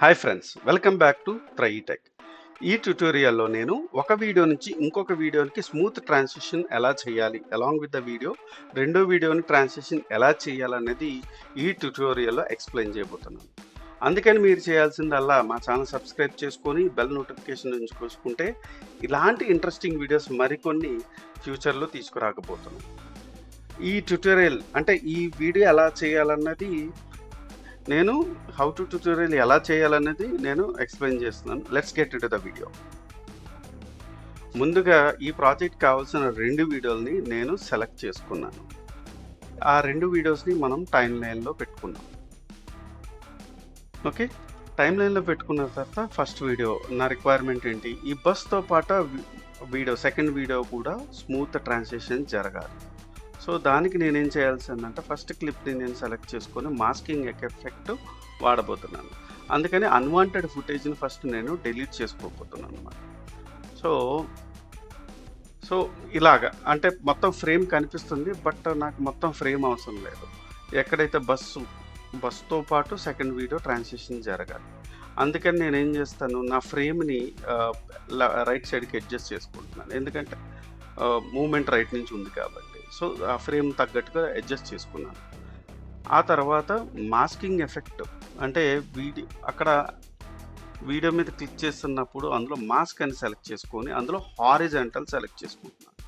Hi friends, welcome back to Trayitech. ఈ ట్యుటోరియల్లో నేను ఒక వీడియో నుంచి ఇంకొక వీడియోకి స్మూత్ ట్రాన్సిషన్ ఎలా చేయాలి, అలాంగ్ విత్ ద వీడియో రెండో వీడియోని ట్రాన్సిషన్ ఎలా చేయాలనేది ఈ ట్యుటోరియల్లో ఎక్స్ప్లెయిన్ చేయబోతున్నాను. అందుకని మీరు చేయాల్సిందల్లా మా ఛానల్ సబ్స్క్రైబ్ చేసుకొని బెల్ నోటిఫికేషన్ ఉంచుకుంటే ఇలాంటి ఇంట్రెస్టింగ్ వీడియోస్ మరికొన్ని ఫ్యూచర్లో తీసుకురాకపోతున్నాను. ఈ ట్యుటోరియల్ అంటే ఈ వీడియో ఎలా చేయాలన్నది నేను హౌ టు ట్యుటోరియల్ ఎలా చేయాలనేది నేను ఎక్స్ప్లెయిన్ చేస్తున్నాను. Let's get into the video. ముందుగా ఈ ప్రాజెక్ట్ కావాల్సిన 2 వీడియోలని నేను సెలెక్ట్ చేసుకున్నాను. ఆ 2 వీడియోస్ని మనం టైమ్ లైన్లో పెట్టుకున్నాం. ఓకే, టైమ్ లైన్లో పెట్టుకున్న తర్వాత ఫస్ట్ వీడియో నా రిక్వైర్మెంట్ ఏంటి, ఈ బస్తో పాటు వీడియో సెకండ్ వీడియో కూడా స్మూత్ ట్రాన్సిషన్ జరగాలి. సో దానికి నేనేం చేయాల్సిందంటే ఫస్ట్ క్లిప్ని నేను సెలెక్ట్ చేసుకొని మాస్కింగ్ ఎఫెక్ట్ వాడబోతున్నాను. అందుకని అన్వాంటెడ్ ఫుటేజ్ని ఫస్ట్ నేను డిలీట్ చేసుకోబోతున్నాను అన్నమాట. సో ఇలాగా అంటే మొత్తం ఫ్రేమ్ కనిపిస్తుంది, బట్ నాకు మొత్తం ఫ్రేమ్ అవసరం లేదు. ఎక్కడైతే బస్తో పాటు సెకండ్ వీడియో ట్రాన్సిషన్ జరగాలి. అందుకని నేనేం చేస్తాను, నా ఫ్రేమ్ని రైట్ సైడ్కి అడ్జస్ట్ చేసుకుంటున్నాను. ఎందుకంటే మూమెంట్ రైట్ నుంచి ఉంది కాబట్టి. సో ఆ ఫ్రేమ్ తగ్గట్టుగా అడ్జస్ట్ చేసుకున్నాను. ఆ తర్వాత మాస్కింగ్ ఎఫెక్ట్ అంటే అక్కడ వీడియో మీద క్లిక్ చేస్తున్నప్పుడు అందులో మాస్క్ అని సెలెక్ట్ చేసుకొని అందులో హారిజాంటల్ సెలెక్ట్ చేసుకుంటున్నాను.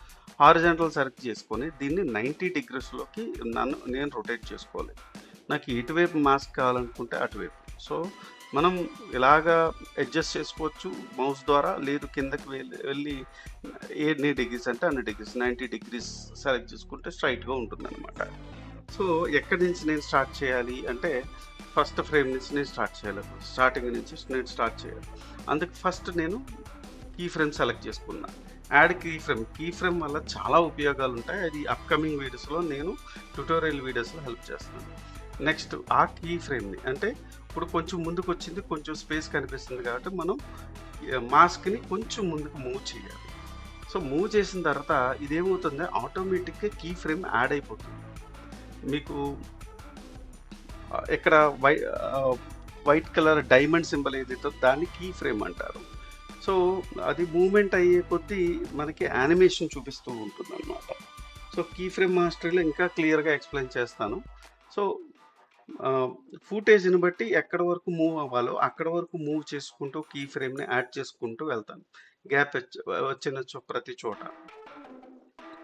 హారిజాంటల్ సెలెక్ట్ చేసుకొని దీన్ని 90 degreesలోకి నేను రొటేట్ చేసుకోవాలి. నాకు ఇటువైపు మాస్క్ కావాలనుకుంటే అటువైపు. సో మనం ఇలాగా అడ్జస్ట్ చేసుకోవచ్చు మౌస్ ద్వారా, లేదు కిందకి వెళ్ళి ఎన్ని డిగ్రీస్ అంటే అన్ని డిగ్రీస్ 90 degrees సెలెక్ట్ చేసుకుంటే స్ట్రైట్గా ఉంటుంది అనమాట. సో ఎక్కడి నుంచి నేను స్టార్ట్ చేయాలి అంటే ఫస్ట్ ఫ్రేమ్ నుంచి నేను స్టార్టింగ్ నుంచి నేను స్టార్ట్ చేయాలి. అందుకు ఫస్ట్ నేను కీ ఫ్రేమ్ సెలెక్ట్ చేసుకున్నా. యాడ్ కీ ఫ్రేమ్ వల్ల చాలా ఉపయోగాలు ఉంటాయి. అది అప్కమింగ్ వీడియోస్లో నేను ట్యుటోరియల్ వీడియోస్లో హెల్ప్ చేస్తాను. నెక్స్ట్ ఆ కీ ఫ్రేమ్ని అంటే ఇప్పుడు కొంచెం ముందుకు వచ్చింది, కొంచెం స్పేస్ కనిపిస్తుంది కాబట్టి మనం మాస్క్ని కొంచెం ముందుకు మూవ్ చేయాలి. సో మూవ్ చేసిన తర్వాత ఇదేమవుతుంది, ఆటోమేటిక్గా కీ ఫ్రేమ్ యాడ్ అయిపోతుంది. మీకు ఇక్కడ వైట్ కలర్ డైమండ్ సింబల్ ఏదైతే దాన్ని కీ ఫ్రేమ్ అంటారు. సో అది మూమెంట్ అయ్యే కొద్దీ మనకి యానిమేషన్ చూపిస్తూ ఉంటుంది అన్నమాట. సో కీ ఫ్రేమ్ మాస్టర్లో ఇంకా క్లియర్గా ఎక్స్ప్లెయిన్ చేస్తాను. సో ఫుటేజ్ని బట్టి ఎక్కడి వరకు మూవ్ అవ్వాలో అక్కడ వరకు మూవ్ చేసుకుంటూ కీ ఫ్రేమ్ని యాడ్ చేసుకుంటూ వెళ్తాను. గ్యాప్ వచ్చిన ప్రతి చోట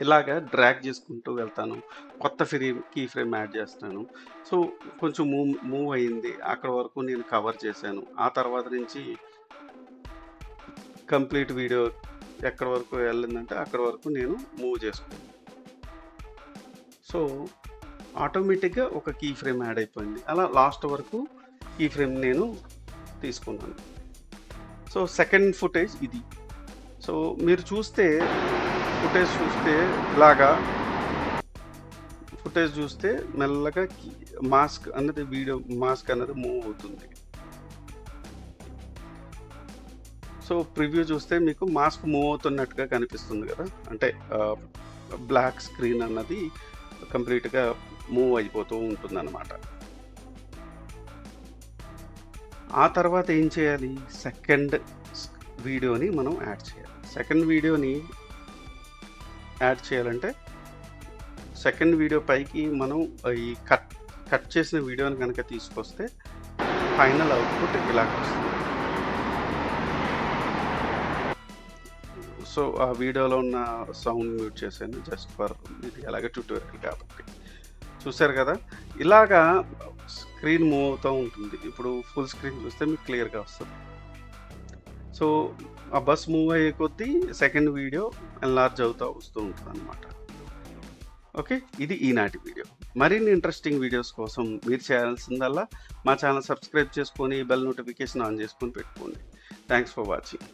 ఇలాగా డ్రాగ్ చేసుకుంటూ వెళ్తాను. కొత్త కీ ఫ్రేమ్ యాడ్ చేస్తాను. సో కొంచెం మూవ్ అయ్యింది, అక్కడ వరకు నేను కవర్ చేశాను. ఆ తర్వాత నుంచి కంప్లీట్ వీడియో ఎక్కడి వరకు వెళ్ళిందంటే అక్కడ వరకు నేను మూవ్ చేసుకున్నాను. సో ఆటోమేటిక్గా ఒక కీ ఫ్రేమ్ యాడ్ అయిపోయింది. అలా లాస్ట్ వరకు కీ ఫ్రేమ్ నేను తీసుకున్నాను. సో సెకండ్ ఫుటేజ్ ఇది. సో మీరు ఫుటేజ్ చూస్తే మెల్లగా మాస్క్ అన్నది మూవ్ అవుతుంది. సో ప్రివ్యూ చూస్తే మీకు మాస్క్ మూవ్ అవుతున్నట్టుగా కనిపిస్తుంది కదా, అంటే బ్లాక్ స్క్రీన్ అన్నది కంప్లీట్గా మూవ్ అయిపోతూ ఉంటుందన్నమాట. ఆ తర్వాత ఏం చేయాలి, సెకండ్ వీడియోని మనం యాడ్ చేయాలి. సెకండ్ వీడియోని యాడ్ చేయాలంటే సెకండ్ వీడియో పైకి మనం ఈ కట్ చేసిన వీడియోని కనుక తీసుకొస్తే ఫైనల్ అవుట్పుట్ ఇలాగ వస్తుంది. సో ఆ వీడియోలో ఉన్న సౌండ్ మ్యూట్ చేశాను జస్ట్ ఫర్ ఇది అలాగే ట్యూటోరియల్ కాబట్టి. చూసారు కదా, ఇలాగా స్క్రీన్ మూవ్ అవుతూ ఉంటుంది. ఇప్పుడు ఫుల్ స్క్రీన్ చూస్తే మీకు క్లియర్గా వస్తుంది. సో ఆ బస్ మూవ్ అయ్యే కొద్దీ సెకండ్ వీడియో ఎన్లార్జ్ వస్తూ ఉంటుంది అనమాట. ఓకే, ఇది ఈనాటి వీడియో. మరిన్ని ఇంట్రెస్టింగ్ వీడియోస్ కోసం మీరు చేయాల్సిందల్లా మా ఛానల్ సబ్స్క్రైబ్ చేసుకొని బెల్ నోటిఫికేషన్ ఆన్ చేసుకొని పెట్టుకోండి. Thanks for watching.